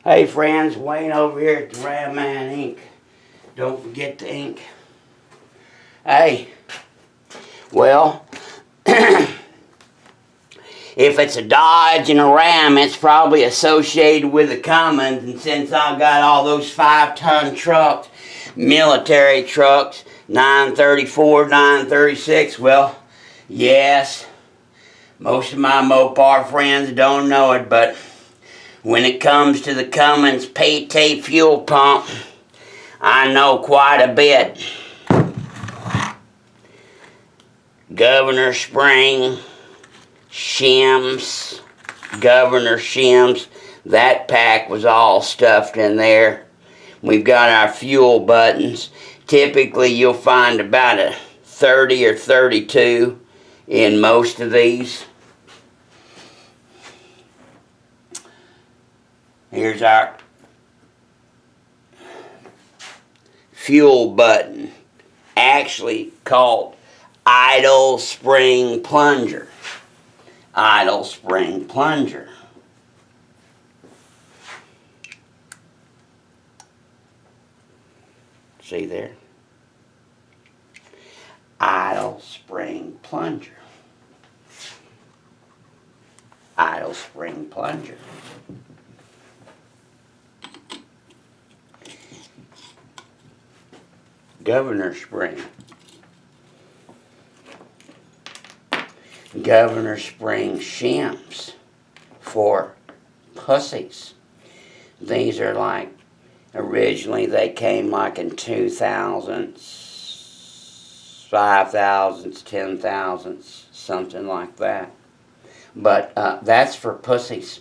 Hey friends, Wayne over here at the Ram Man Inc. Don't forget the ink. Hey, well, if it's a Dodge and a Ram, it's probably associated with a Cummins, and since I've got all those 5-ton trucks, military trucks, 934, 936, well, yes, most of my Mopar friends don't know it, but when it comes to the Cummins PT fuel pump, I know quite a bit. Governor Spring, shims, Governor shims, that pack was all stuffed in there. We've got our fuel buttons. Typically you'll find about a 30 or 32 in most of these. Here's our fuel button, actually called idle spring plunger. Idle spring plunger. See there? Idle spring plunger. Idle spring plunger. Governor Spring. Governor Spring shims for pussies. These are like, originally they came like in 2000s, 5000s, 10,000s, something like that. But that's for pussies.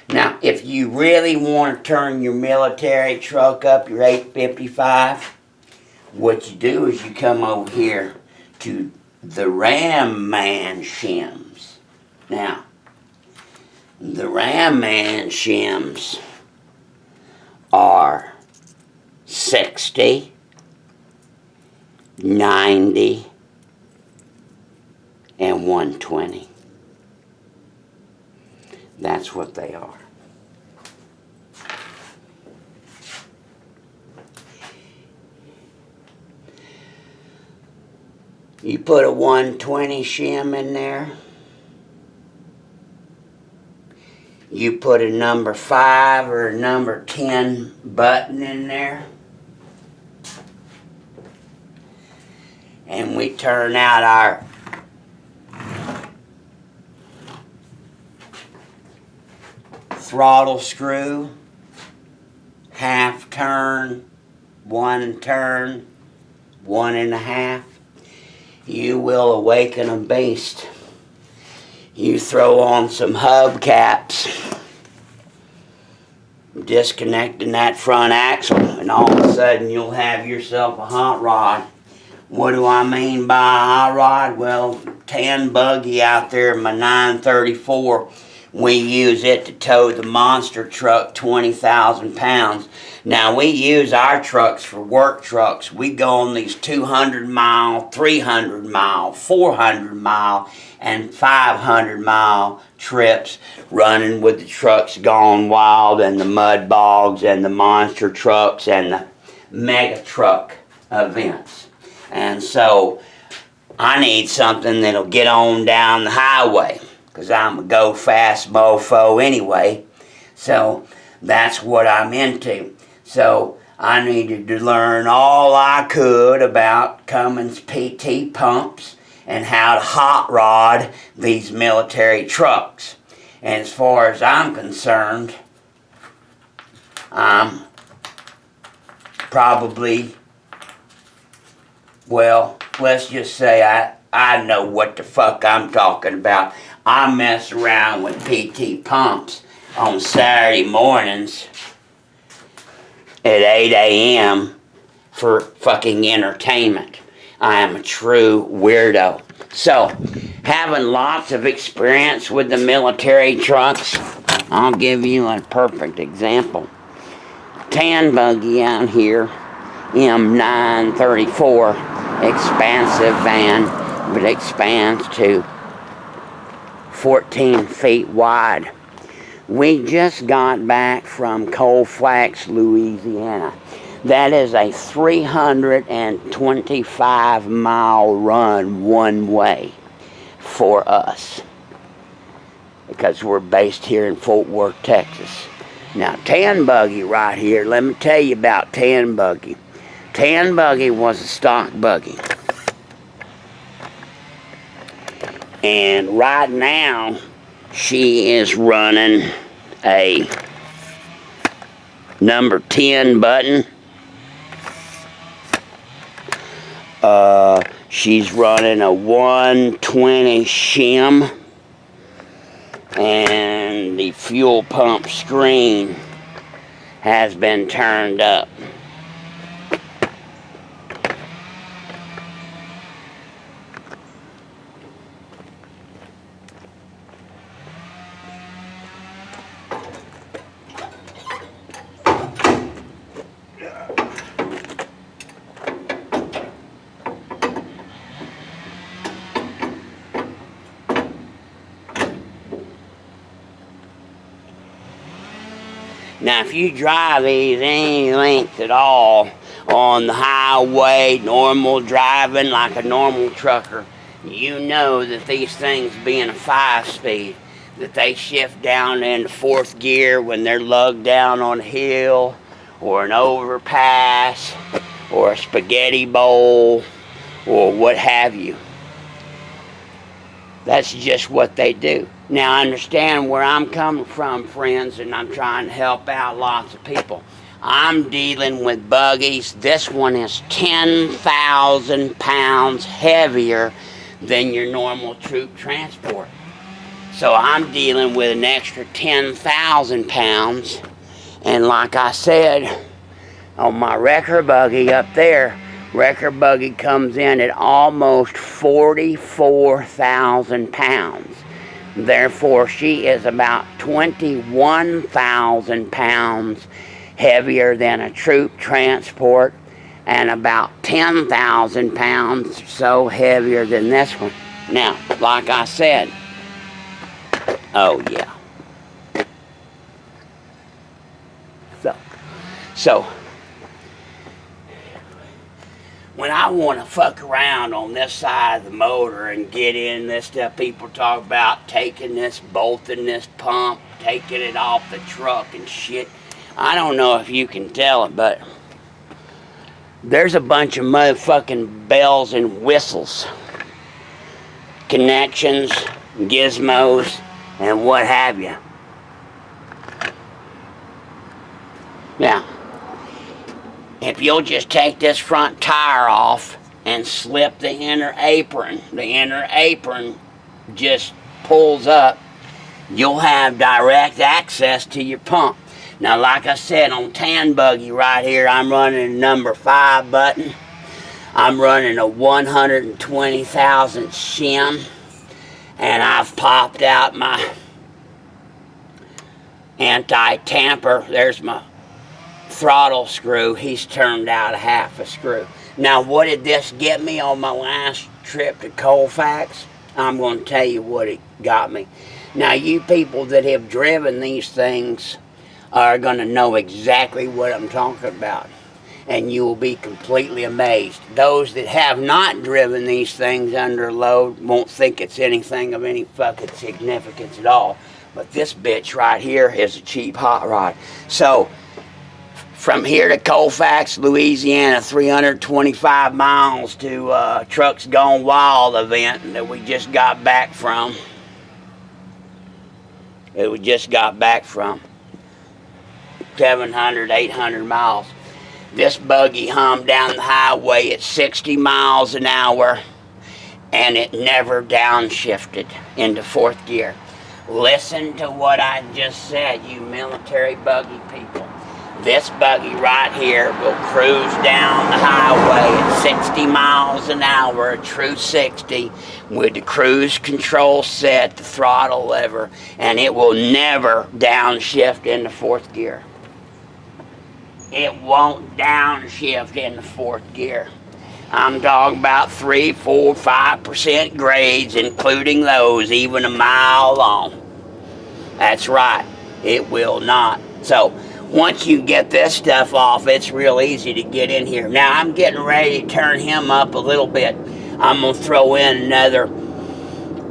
Now, if you really want to turn your military truck up, your 855, what you do is you come over here to the Ram Man shims. Now, the Ram Man shims are 60, 90, and 120. That's what they are. You put a 120 shim in there. You put a number 5 or a number 10 button in there. And we turn out our throttle screw, half turn, 1 turn, 1.5. You will awaken a beast. You throw on some hubcaps, disconnecting that front axle, and all of a sudden you'll have yourself a hot rod. What do I mean by a hot rod? Well, tan buggy out there in my 934, we use it to tow the monster truck 20,000 pounds. Now, we use our trucks for work trucks. We go on these 200-mile, 300-mile, 400-mile, and 500-mile trips, running with the trucks gone wild and the mud bogs and the monster trucks and the mega truck events. And so I need something that'll get on down the highway, because I'm a go-fast mofo anyway. So that's what I'm into. So I needed to learn all I could about Cummins PT pumps and how to hot rod these military trucks. And as far as I'm concerned, I'm probably, well, let's just say I know what the fuck I'm talking about. I mess around with PT pumps on Saturday mornings at 8 a.m. for fucking entertainment. I am a true weirdo. So, having lots of experience with the military trucks, I'll give you a perfect example. Tan buggy out here, M934, expansive van, but expands to 14 feet wide. We just got back from Colfax, Louisiana. That is a 325-mile run one way for us, because we're based here in Fort Worth, Texas. Now, Tan Buggy right here, let me tell you about Tan Buggy. Tan Buggy was a stock buggy. And right now, she is running a number 10 button. She's running a 120 shim. And the fuel pump screen has been turned up. Now, if you drive these any length at all on the highway, normal driving like a normal trucker, you know that these things being a 5-speed, that they shift down into 4th gear when they're lugged down on a hill or an overpass or a spaghetti bowl or what have you. That's just what they do. Now, I understand where I'm coming from, friends, and I'm trying to help out lots of people. I'm dealing with buggies. This one is 10,000 pounds heavier than your normal troop transport. So I'm dealing with an extra 10,000 pounds. And like I said, on my wrecker buggy up there, wrecker buggy comes in at almost 44,000 pounds. Therefore, she is about 21,000 pounds heavier than a troop transport and about 10,000 pounds so heavier than this one. Now, like I said, oh yeah. So, when I want to fuck around on this side of the motor and get in this stuff, people talk about taking this, bolting this pump, taking it off the truck and shit. I don't know if you can tell it, but there's a bunch of motherfucking bells and whistles, connections, gizmos, and what have you. Now, if you'll just take this front tire off and slip the inner apron just pulls up, you'll have direct access to your pump. Now, like I said, on Tan Buggy right here, I'm running a number 5 button. I'm running a 120,000 shim, and I've popped out my anti-tamper. There's my throttle screw. He's turned out a half a screw. Now, what did this get me on my last trip to Colfax? I'm going to tell you what it got me. Now, you people that have driven these things are going to know exactly what I'm talking about, and you will be completely amazed. Those that have not driven these things under load won't think it's anything of any fucking significance at all. But this bitch right here is a cheap hot rod. So, from here to Colfax, Louisiana, 325 miles to Trucks Gone Wild event that we just got back from. 700, 800 miles. This buggy hummed down the highway at 60 miles an hour, and it never downshifted into 4th gear. Listen to what I just said, you military buggy people. This buggy right here will cruise down the highway at 60 miles an hour, a true 60, with the cruise control set, the throttle lever, and it will never downshift into 4th gear. It won't downshift into 4th gear. I'm talking about 3, 4, 5% grades, including those, even a mile long. That's right. It will not. So once you get this stuff off, it's real easy to get in here. Now I'm getting ready to turn him up a little bit. I'm going to throw in another,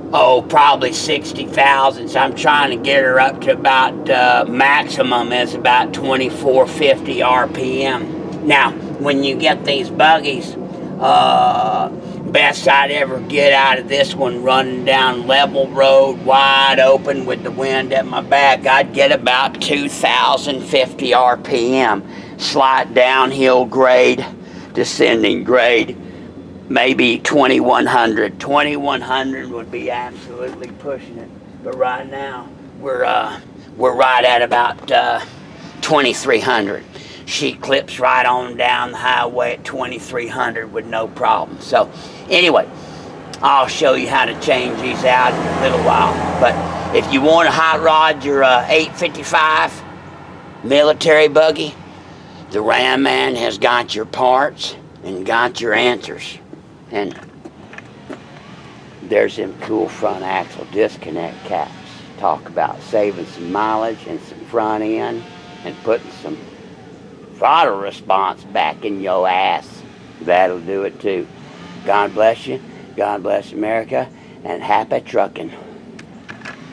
probably 60,000. So I'm trying to get her up to about, maximum is about 2450 RPM. Now, when you get these buggies, best I'd ever get out of this one running down level road, wide open with the wind at my back, I'd get about 2,050 RPM. Slight downhill grade, descending grade, maybe 2,100. 2,100 would be absolutely pushing it. But right now, we're right at about 2,300. She clips right on down the highway at 2,300 with no problem. So anyway, I'll show you how to change these out in a little while. But if you want to hot rod your 855 military buggy, the Ram Man has got your parts and got your answers. And there's them cool front axle disconnect caps. Talk about saving some mileage and some front end and putting some throttle response back in your ass. That'll do it too. God bless you. God bless America. And happy trucking.